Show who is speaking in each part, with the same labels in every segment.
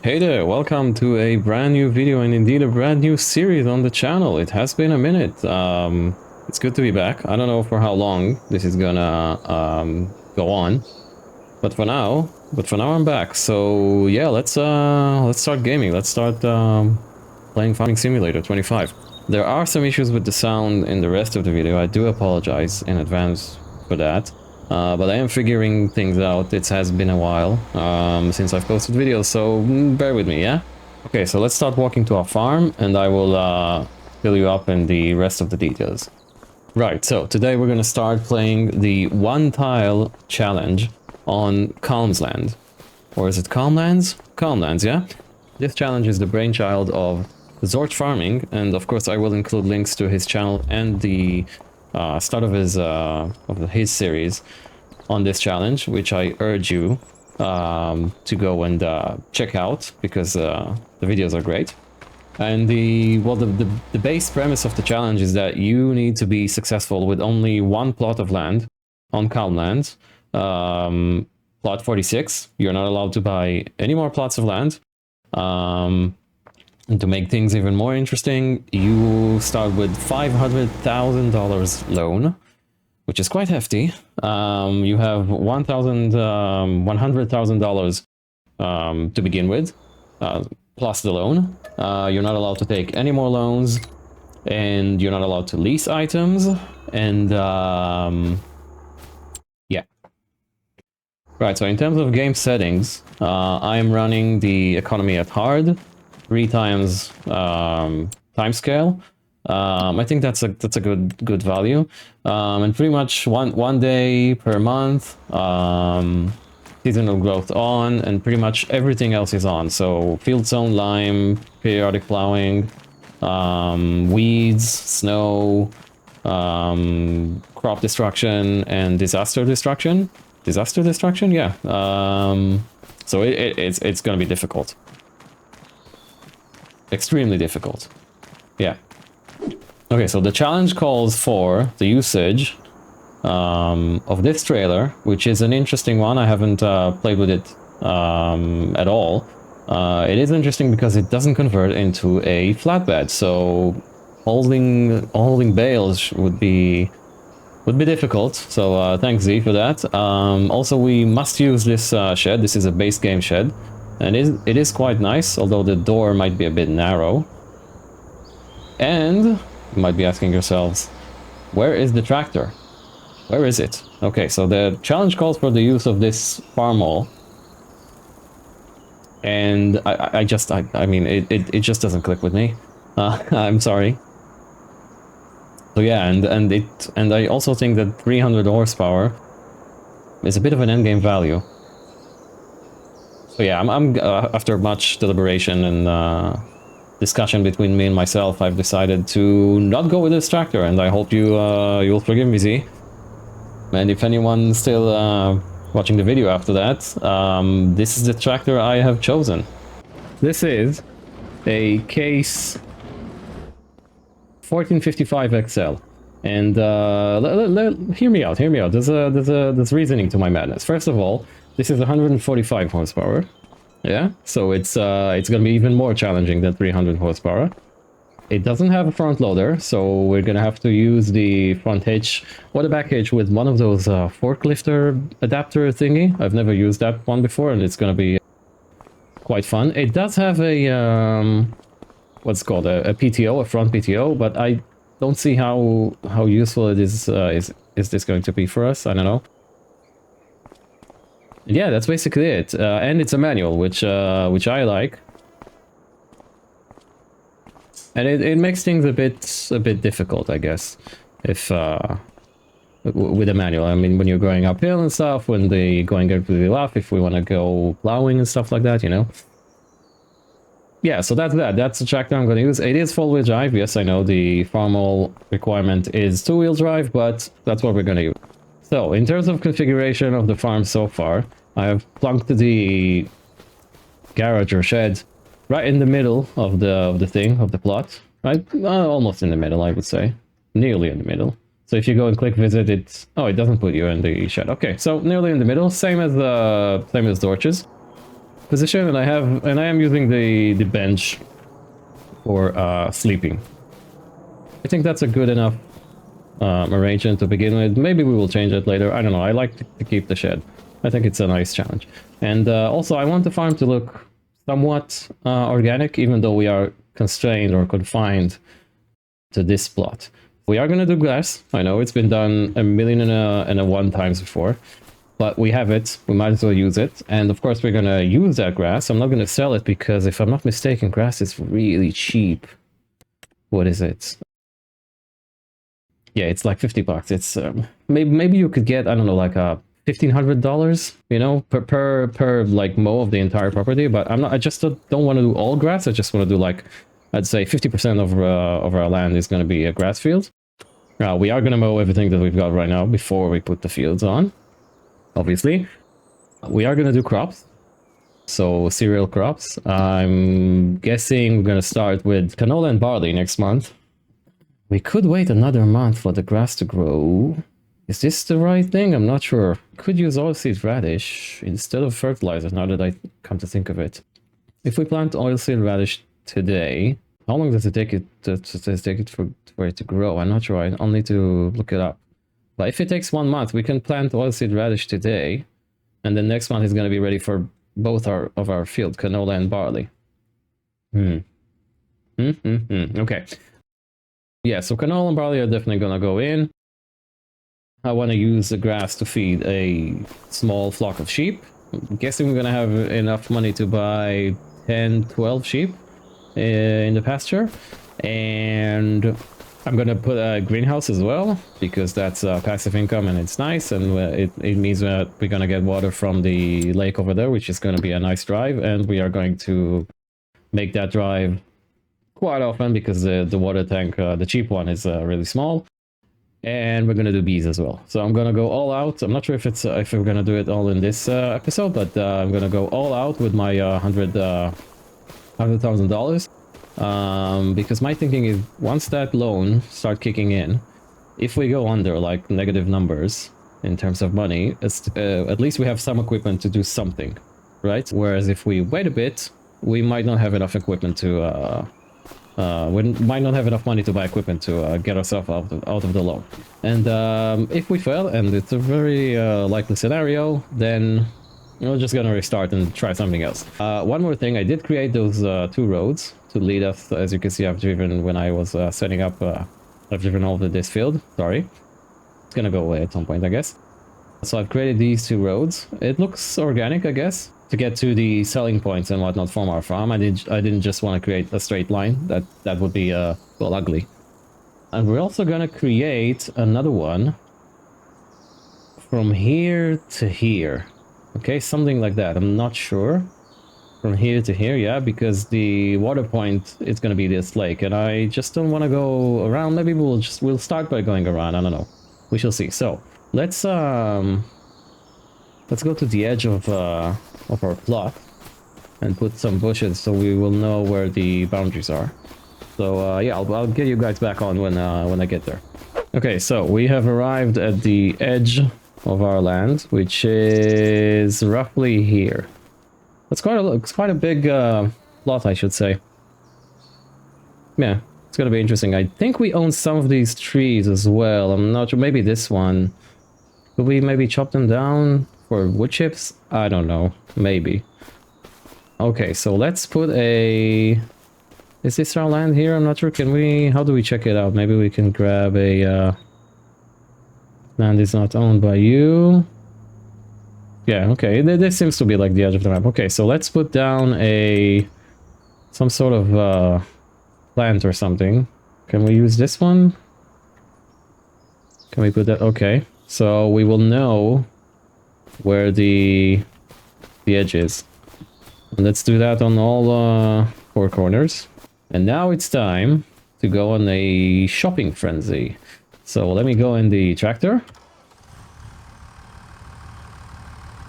Speaker 1: Hey there, welcome to a brand new video and indeed a brand new series on the channel. It has been a minute. It's good to be back. I don't know for how long this is gonna go on, but for now I'm back. So yeah, let's start gaming. Let's start playing Farming Simulator 25. There are some issues with the sound in the rest of the video. I do apologize in advance for that. But I am figuring things out. It has been a while since I've posted videos, so bear with me, yeah? Okay, so let's start walking to our farm, and I will fill you up in the rest of the details. Right, so today we're gonna start playing the one tile challenge on Calmsland. Or is it Calmlands? Calmlands, yeah? This challenge is the brainchild of Zort Farming, and of course I will include links to his channel and the start of his series on this challenge, which I urge you to go and check out, because the videos are great. And the base premise of the challenge is that you need to be successful with only one plot of land on Calmland, plot 46. You're not allowed to buy any more plots of land. And to make things even more interesting, you start with $500,000 loan, which is quite hefty. You have $100,000 to begin with, plus the loan. You're not allowed to take any more loans, and you're not allowed to lease items. And yeah. Right, so in terms of game settings, I am running the economy at hard. 3 times time scale. I think that's a good value, and pretty much one day per month. Seasonal growth on, and pretty much everything else is on. So field zone, lime, periodic plowing, weeds, snow, crop destruction, and disaster destruction. Disaster destruction, yeah. So it's gonna be difficult. Extremely difficult. Yeah. Okay, so the challenge calls for the usage of this trailer, which is an interesting one. I haven't played with it at all. It is interesting because it doesn't convert into a flatbed, so holding bales would be difficult. So thanks Z for that. Also, we must use this shed. This is a base game shed. And it is quite nice, although the door might be a bit narrow. And you might be asking yourselves, where is the tractor? Where is it? Okay, so the challenge calls for the use of this farm mall. And I mean, it just doesn't click with me. I'm sorry. So yeah, and I also think that 300 horsepower is a bit of an endgame value. So yeah, I'm after much deliberation and discussion between me and myself, I've decided to not go with this tractor, and I hope you'll forgive me, Z. And if anyone's still watching the video after that, this is the tractor I have chosen. This is a Case 1455 XL, and hear me out. There's reasoning to my madness. First of all, this is 145 horsepower, yeah? So it's gonna be even more challenging than 300 horsepower. It doesn't have a front loader, so we're gonna have to use the front hitch or the back hitch with one of those forklifter adapter thingy. I've never used that one before, and it's gonna be quite fun. It does have a what's called a PTO, a front PTO, but I don't see how useful it is. Is this going to be for us? I don't know. Yeah, that's basically it, and it's a manual, which I like, and it makes things a bit difficult, I guess, if with a manual. I mean, when you're going uphill and stuff, when the going gets really rough, if we want to go plowing and stuff like that, you know. Yeah, so that's the tractor I'm going to use. It is 4-wheel drive. Yes, I know the farm requirement is 2-wheel drive, but that's what we're going to use. So, in terms of configuration of the farm so far, I have plunked the garage or shed right in the middle of the plot. Right? Almost in the middle, I would say. Nearly in the middle. So if you go and click visit, it doesn't put you in the shed. Okay, so nearly in the middle, same as Dorch's. position, and I am using the bench for sleeping. I think that's a good enough arrangement to begin with. Maybe we will change it later. I don't know. I like to keep the shed. I think it's a nice challenge. And also, I want the farm to look somewhat organic, even though we are constrained or confined to this plot. We are going to do grass. I know it's been done a million and a one times before, but we have it. We might as well use it. And of course, we're going to use that grass. I'm not going to sell it because if I'm not mistaken, grass is really cheap. What is it? Yeah, it's like 50 bucks. It's maybe you could get, I don't know, like a $1,500, you know, per like mow of the entire property. But I just don't want to do all grass. I just want to do like, I'd say 50% of our land is going to be a grass field. We are going to mow everything that we've got right now before we put the fields on. Obviously, we are going to do crops. So cereal crops. I'm guessing we're going to start with canola and barley next month. We could wait another month for the grass to grow. Is this the right thing? I'm not sure. Could use oilseed radish instead of fertilizer, now that I come to think of it. If we plant oilseed radish today, how long does it take it for it to grow? I'm not sure. I'll need to look it up. But if it takes 1 month, we can plant oilseed radish today, and then next month is going to be ready for both of our field, canola and barley. Okay. Yeah, so canola and barley are definitely going to go in. I want to use the grass to feed a small flock of sheep. I'm guessing we're going to have enough money to buy 10, 12 sheep in the pasture. And I'm going to put a greenhouse as well, because that's passive income and it's nice. And it means that we're going to get water from the lake over there, which is going to be a nice drive. And we are going to make that drive quite often because the water tank, the cheap one, is really small. And we're gonna do bees as well. So I'm gonna go all out. I'm not sure if it's if we're gonna do it all in this episode, but I'm gonna go all out with my $100,000 because my thinking is once that loan start kicking in, if we go under like negative numbers in terms of money, at least we have some equipment to do something, right? Whereas if we wait a bit, we might not have enough equipment to we might not have enough money to buy equipment to get ourselves out of the loan. And if we fail, and it's a very likely scenario, then we're just gonna restart and try something else. One more thing, I did create those 2 roads to lead us. As you can see, I've driven when I was setting up, I've driven over this field. Sorry. It's gonna go away at some point, I guess. So I've created these 2 roads. It looks organic, I guess, to get to the selling points and whatnot from our farm. I didn't just want to create a straight line. That would be well, ugly. And we're also gonna create another one from here to here. Okay, something like that. I'm not sure. From here to here, yeah, because the water point is gonna be this lake, and I just don't want to go around. Maybe we'll start by going around. I don't know. We shall see. So let's go to the edge of our plot and put some bushes so we will know where the boundaries are. So yeah, I'll get you guys back on when I get there. Okay, so we have arrived at the edge of our land, which is roughly here. It's quite a big plot, I should say. Yeah, it's gonna be interesting. I think we own some of these trees as well. I'm not sure. Maybe this one. Could we maybe chop them down for wood chips? I don't know. Maybe. Okay, so let's put a... Is this our land here? I'm not sure. Can we... How do we check it out? Maybe we can grab a... Land is not owned by you. Yeah, okay. This seems to be like the edge of the map. Okay, so let's put down some sort of plant or something. Can we use this one? Can we put that? Okay. So we will know where the edge is. And let's do that on all 4 corners. And now it's time to go on a shopping frenzy. So let me go in the tractor.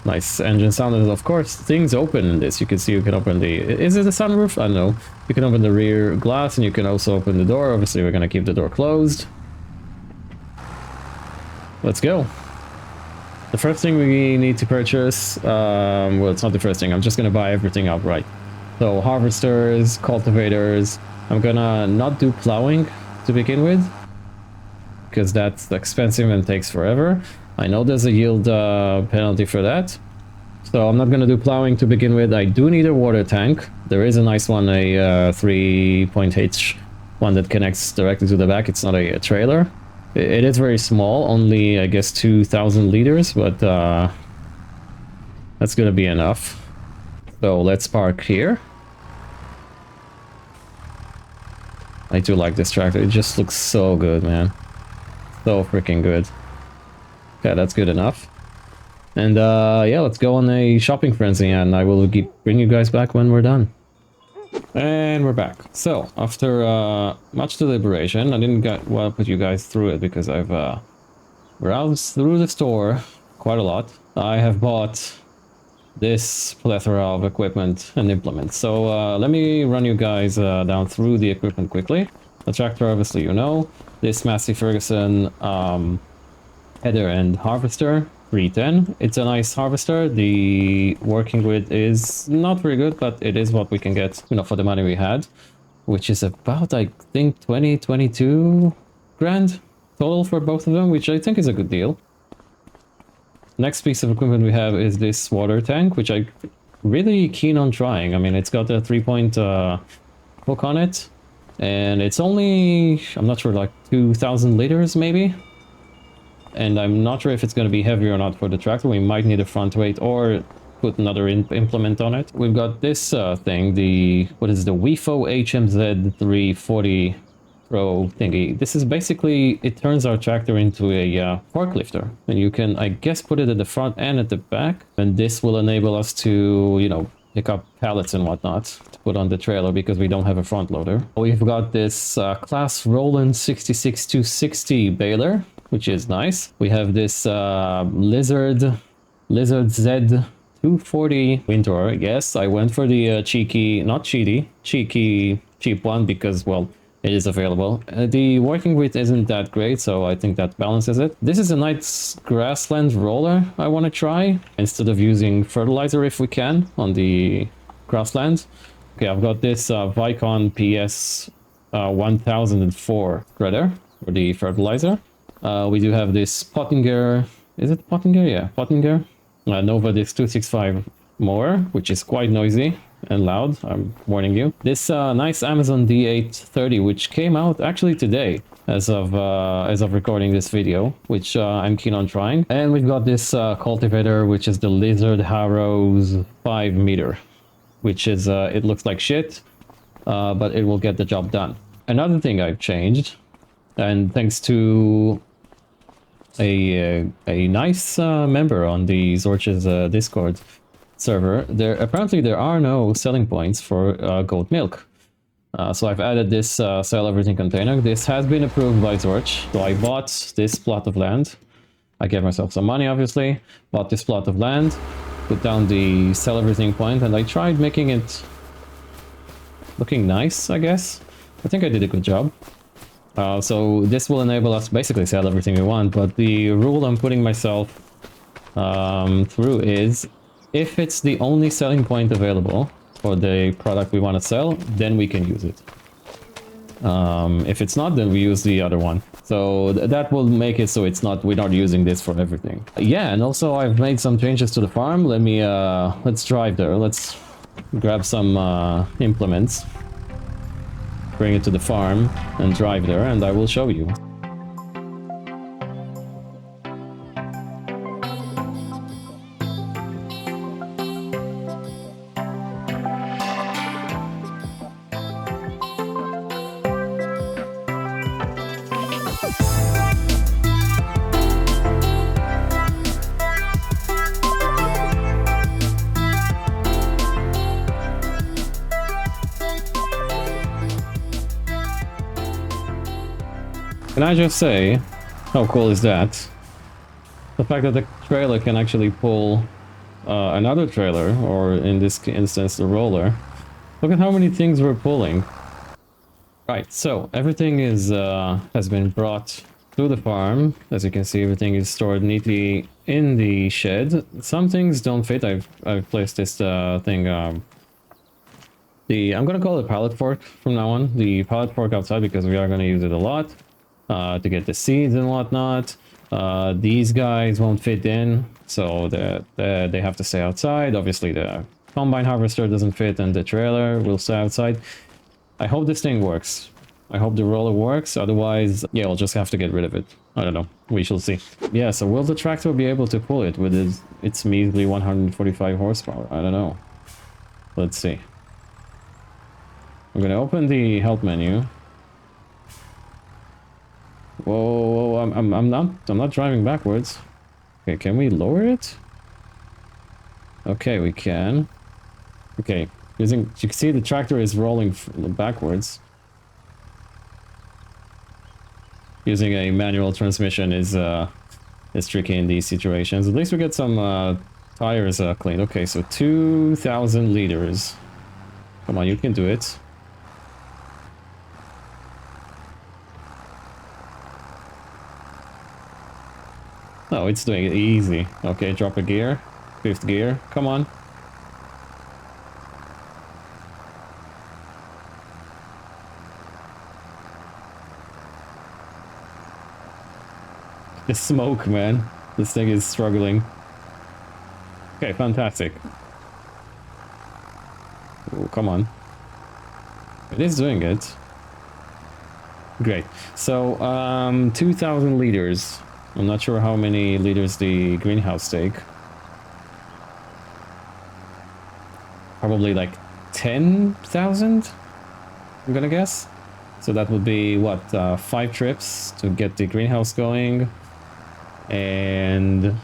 Speaker 1: Nice engine sound, and of course things open in this. You can see you can open the... Is it a sunroof? I don't know. You can open the rear glass and you can also open the door. Obviously we're gonna keep the door closed. Let's go. The first thing we need to purchase, well, it's not the first thing. I'm just gonna buy everything outright. So harvesters, cultivators. I'm gonna not do plowing to begin with, because that's expensive and takes forever. I know there's a yield penalty for that. So I'm not gonna do plowing to begin with. I do need a water tank. There is a nice one, a 3.H one that connects directly to the back. It's not a trailer. It is very small, only I guess 2,000 liters, but that's gonna be enough. So let's park here. I do like this tractor. It just looks so good, man. So freaking good. Okay, that's good enough. And yeah, let's go on a shopping frenzy, and I will bring you guys back when we're done. And we're back. So after much deliberation, I didn't put you guys through it because I've browsed through the store quite a lot. I have bought this plethora of equipment and implements. So let me run you guys down through the equipment quickly. The tractor, obviously, you know. This Massey Ferguson header and harvester, 310. It's a nice harvester. The working width is not very good, but it is what we can get, you know, for the money we had, which is about, I think, 22 grand total for both of them, which I think is a good deal. Next piece of equipment we have is this water tank, which I'm really keen on trying. I mean, it's got a 3-point hook on it, and it's only, I'm not sure, like 2,000 liters maybe. And I'm not sure if it's going to be heavy or not for the tractor. We might need a front weight or put another implement on it. We've got this thing, the, what is the WIFO HMZ 340 Pro thingy. This is basically, it turns our tractor into a forklifter. And you can, I guess, put it at the front and at the back. And this will enable us to, you know, pick up pallets and whatnot to put on the trailer because we don't have a front loader. We've got this Class Roland 66260 baler, which is nice. We have this Lizard Z240 windrower. Yes, I went for the cheeky cheap one because, well, it is available. The working width isn't that great, so I think that balances it. This is a nice grassland roller I want to try instead of using fertilizer if we can on the grassland. Okay, I've got this Vicon PS 1004 spreader for the fertilizer. We do have this Pottinger, is it Pottinger? Yeah, Pottinger. Nova Disc 265 mower, which is quite noisy and loud, I'm warning you. This nice Amazon D830, which came out actually today as of recording this video, which I'm keen on trying. And we've got this cultivator, which is the Lizard Harrows 5 meter, which is, it looks like shit, but it will get the job done. Another thing I've changed, and thanks to a nice member on the Zorch's Discord server, apparently there are no selling points for goat milk. So I've added this sell everything container. This has been approved by Zorch. So I bought this plot of land. I gave myself some money, obviously. Bought this plot of land, put down the sell everything point, and I tried making it looking nice, I guess. I think I did a good job. So this will enable us to basically sell everything we want, but the rule I'm putting myself through is if it's the only selling point available for the product we want to sell, then we can use it. If it's not, then we use the other one. So that will make it so we're not using this for everything. Yeah, and also I've made some changes to the farm. Let's drive there. Let's grab some implements, bring it to the farm and drive there, and I will show you. Can I just say, how cool is that? The fact that the trailer can actually pull another trailer, or in this instance the roller. Look at how many things we're pulling. Right, so everything is has been brought to the farm. As you can see, everything is stored neatly in the shed. Some things don't fit. I've placed this thing. I'm gonna call it pallet fork from now on. The pallet fork outside because we are gonna use it a lot to get the seeds and whatnot. These guys won't fit in, so they have to stay outside. Obviously, the combine harvester doesn't fit, and the trailer will stay outside. I hope this thing works. I hope the roller works. Otherwise, yeah, we'll just have to get rid of it. I don't know. We shall see. Yeah, so will the tractor be able to pull it with its measly 145 horsepower? I don't know. Let's see. I'm gonna open the help menu. Whoa, I'm not driving backwards. Okay, can we lower it? Okay, we can. Okay, you can see the tractor is rolling backwards. Using a manual transmission is tricky in these situations. At least we get some tires cleaned. Okay, so 2,000 liters. Come on, you can do it. Oh, it's doing it easy. Okay, drop a gear. 5th gear. Come on. The smoke, man. This thing is struggling. Okay, fantastic. Oh, come on. It is doing it. Great. So, 2,000 liters. I'm not sure how many liters the greenhouse take. Probably like 10,000, I'm gonna guess. So that would be, what, 5 trips to get the greenhouse going. And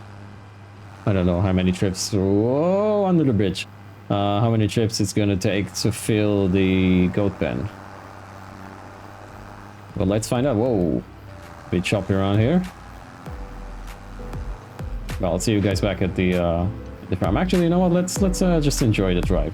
Speaker 1: I don't know how many trips. Whoa, under the bridge. How many trips it's gonna take to fill the goat pen. Well, let's find out. Whoa, bit choppy around here. Well, I'll see you guys back at the farm. Actually, you know what? Let's just enjoy the drive.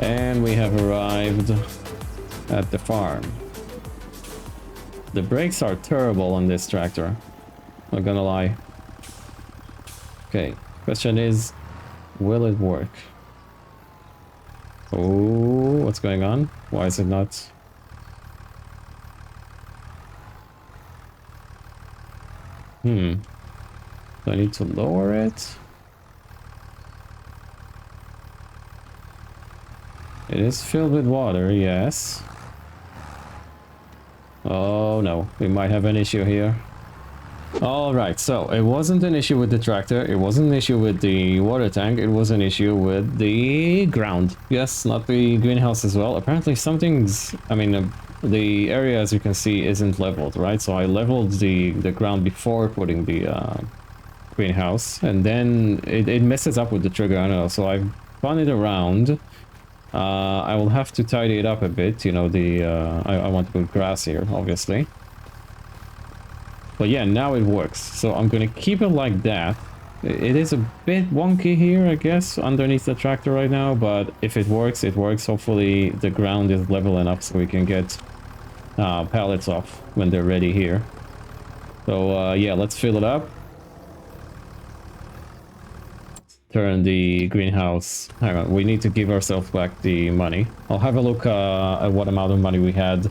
Speaker 1: And we have arrived at the farm. The brakes are terrible on this tractor. Not gonna lie. Okay, question is, will it work? Oh, what's going on? Why is it not? Do I need to lower it? It is filled with water, yes. Oh no, we might have an issue here. Alright, so it wasn't an issue with the tractor, it wasn't an issue with the water tank, it was an issue with the ground. Yes, not the greenhouse as well. Apparently something's... I mean, the area, as you can see, isn't leveled, right? So I leveled the ground before putting the greenhouse, and then it messes up with the trigger, I don't know. So I've spun it around. I will have to tidy it up a bit, you know, I want to put grass here, obviously. But yeah, now it works. So I'm gonna keep it like that. It is a bit wonky here, I guess, underneath the tractor right now, but if it works, it works. Hopefully the ground is level enough so we can get pallets off when they're ready here. So yeah, let's fill it up. Turn the greenhouse. Hang on, we need to give ourselves back the money. I'll have a look at what amount of money we had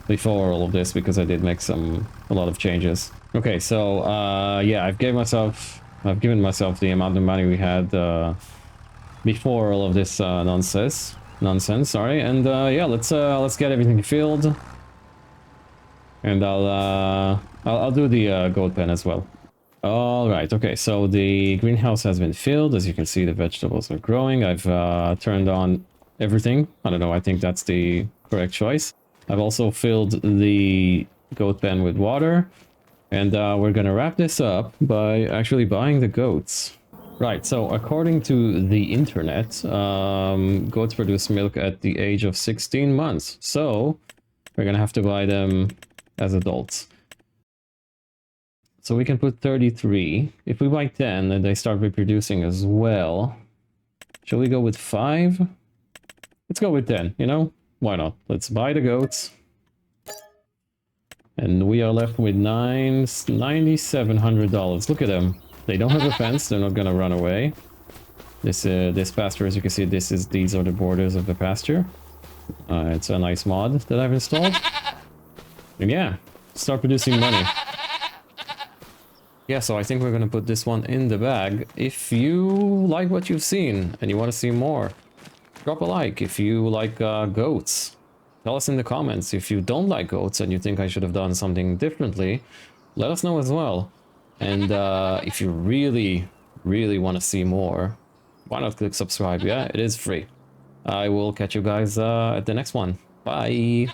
Speaker 1: before all of this, because I did make a lot of changes. Okay, so yeah, I've given myself the amount of money we had before all of this nonsense. Sorry, and yeah, let's get everything filled, and I'll do the goat pen as well. All right. Okay. So the greenhouse has been filled. As you can see, the vegetables are growing. I've turned on everything. I don't know. I think that's the correct choice. I've also filled the goat pen with water. And we're going to wrap this up by actually buying the goats. Right. So according to the internet, goats produce milk at the age of 16 months. So we're going to have to buy them as adults. So we can put 33. If we buy 10, then they start reproducing as well. Shall we go with 5? Let's go with 10, you know? Why not? Let's buy the goats. And we are left with $9,700. Look at them. They don't have a fence. They're not gonna run away. This pasture, as you can see, these are the borders of the pasture. It's a nice mod that I've installed. And yeah, start producing money. Yeah, so I think we're gonna put this one in the bag. If you like what you've seen and you want to see more, drop a like. If you like goats, tell us in the comments. If you don't like goats and you think I should have done something differently, let us know as well. And if you really, really want to see more, why not click subscribe? Yeah, it is free. I will catch you guys at the next one. Bye.